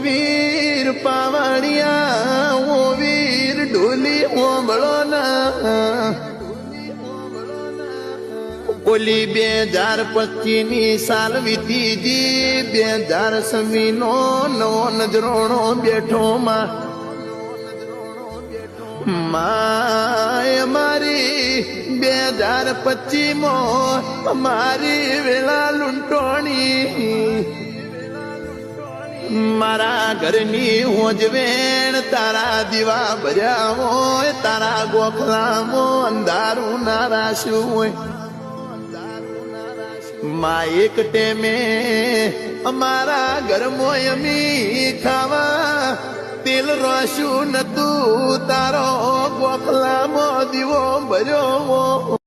વીર પાવડિયા ઓ વીર ઢોલી ઓંબળો ના ઓલી 2025 ની સાલ વીતી જી 2026 નો નવો નજરોણો બેઠો માય મારી 2025 માં મારી વેળા લૂંટોણી મારા ઘરની હોજવેણ તારા દીવા ભર્યા હોય તારા ગોખલામાં અંધારું ના રાખ્યું હોય માં એક ટેમે અમારા ઘરમાં અમી ખાવા તેલ રોશું નતું તારો ગોખલામાં દીવો ભર્યો